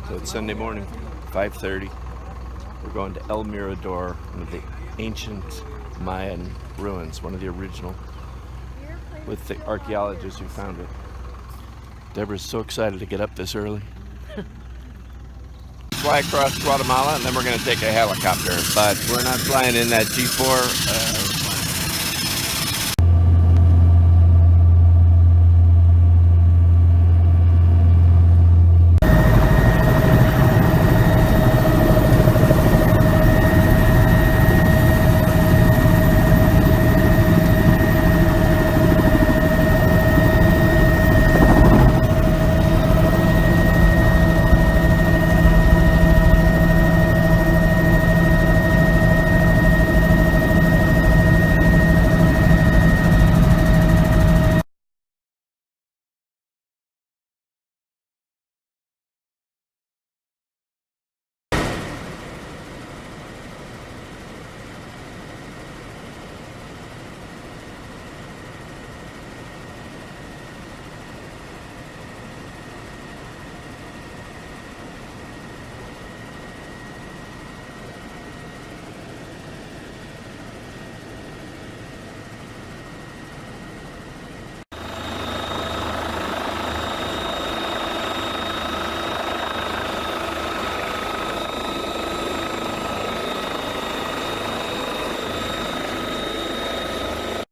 So it's Sunday morning, 5:30. We're going to El Mirador, one of the ancient Mayan ruins, one of the original, with the archaeologists who found it. Deborah's so excited to get up this early. Fly across Guatemala, and then we're going to take a helicopter, but we're not flying in that G4.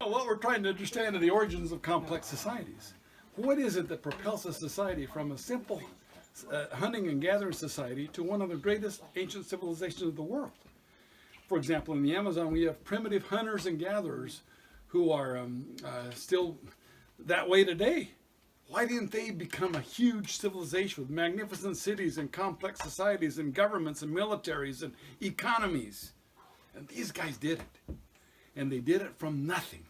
What we're trying to understand are the origins of complex societies. What is it that propels a society from a simple hunting and gathering society to one of the greatest ancient civilizations of the world? For example, in the Amazon, we have primitive hunters and gatherers who are still that way today. Why didn't they become a huge civilization with magnificent cities and complex societies and governments and militaries and economies? And these guys did it. And they did it from nothing,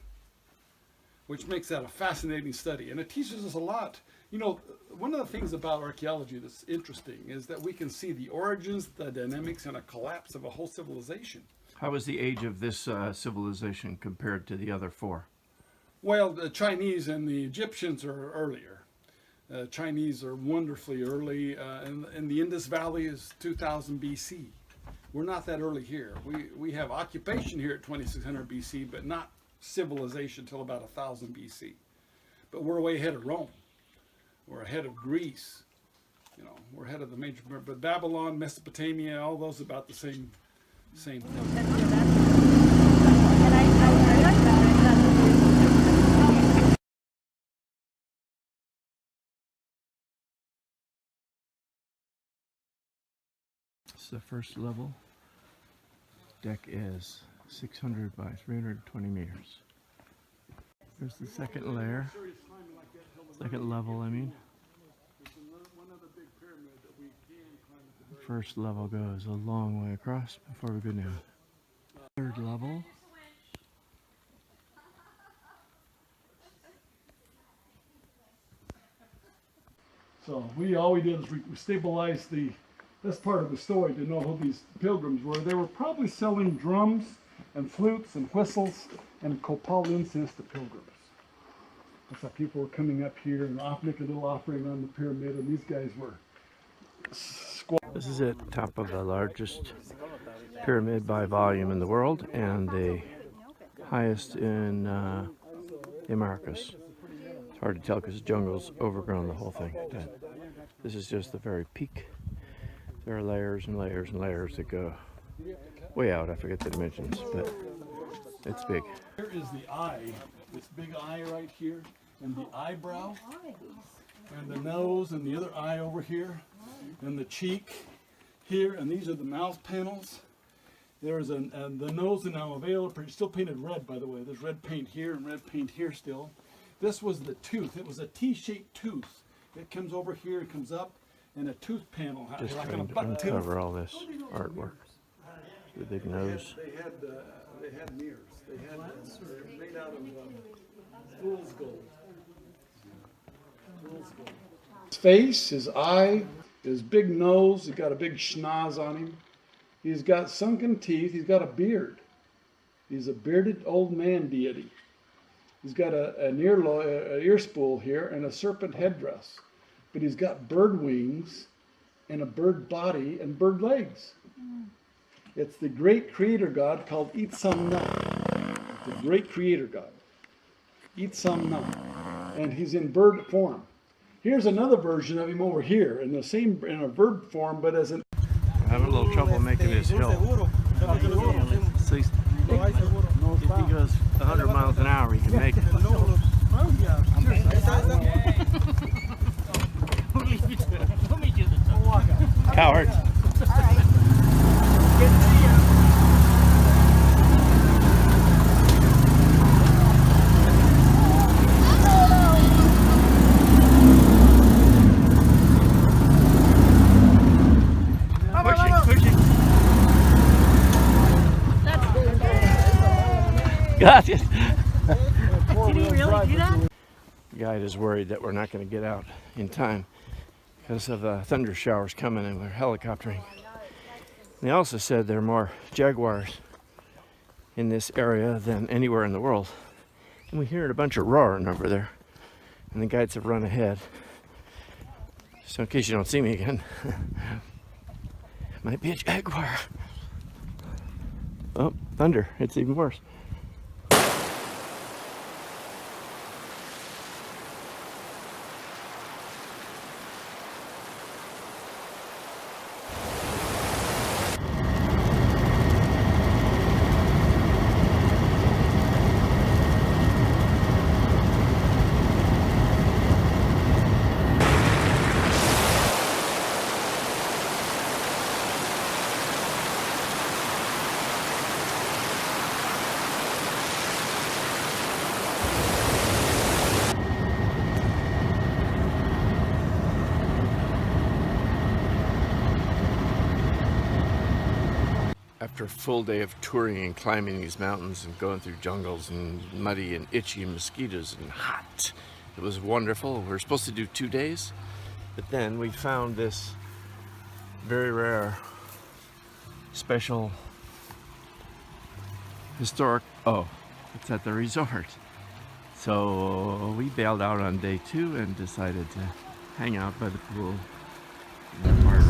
which makes that a fascinating study. And it teaches us a lot. You know, one of the things about archaeology that's interesting is that we can see the origins, the dynamics, and a collapse of a whole civilization. How was the age of this civilization compared to the other four? Well, the Chinese and the Egyptians are earlier. Chinese are wonderfully early, and the Indus Valley is 2000 BC. We're not that early here. We have occupation here at 2600 BC, but not civilization till about 1000 BC. But we're way ahead of Rome. We're ahead of Greece. You know, we're ahead of the major, but Babylon, Mesopotamia, all those about the same thing. This is the first level. Deck is 600 by 320 meters. There's the second layer. Second level, I mean. First level goes a long way across before we go down. Third level. So all we did is we stabilized this part of the story to know who these pilgrims were. They were probably selling drums and flutes and whistles and copal incense to pilgrims. That's how people were coming up here and making a little offering on the pyramid, and these guys were This is it, top of the largest pyramid by volume in the world and the highest in the Americas. It's hard to tell because the jungle's overgrown the whole thing. But this is just the very peak. There are layers and layers and layers that go way out. I forget the dimensions, but it's big. Here is the eye, this big eye right here, and the eyebrow, and the nose, and the other eye over here, and the cheek here, and these are the mouth panels. There's the nose and alveolar, still painted red, by the way. There's red paint here and red paint here still. This was the tooth. It was a T-shaped tooth. It comes over here, it comes up, and a tooth panel. Just like trying to uncover all this artwork. The big nose. They had mirrors. They had made out of fool's gold. Fool's gold. His face, his eye, his big nose. He's got a big schnoz on him. He's got sunken teeth. He's got a beard. He's a bearded old man deity. He's got an ear spool here and a serpent headdress. But he's got bird wings and a bird body and bird legs. It's the great creator god called Itzamna. The great creator god. Itzamna. And he's in bird form. Here's another version of him over here in a bird form, but as an Having a little trouble making this hill. So if he goes 100 miles an hour, he can make it. Coward. Got it. Did he really do that? The guide is worried that we're not going to get out in time because of thunder showers coming and we're helicoptering. And they also said there are more jaguars in this area than anywhere in the world. And we hear a bunch of roaring over there. And the guides have run ahead. So in case you don't see me again, it might be a jaguar. Oh, thunder. It's even worse. After a full day of touring and climbing these mountains and going through jungles and muddy and itchy and mosquitoes and hot, it was wonderful. We were supposed to do 2 days, but then we found this very rare, special, historic, it's at the resort. So we bailed out on day 2 and decided to hang out by the pool in the park.